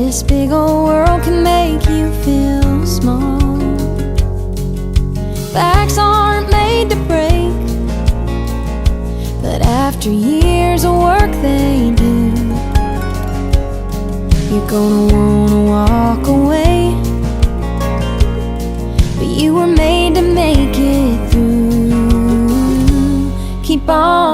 This big old world can make you feel small. Backs aren't made to break, but after years of work they do. You're gonna wanna walk away, but you were made to make it through. Keep on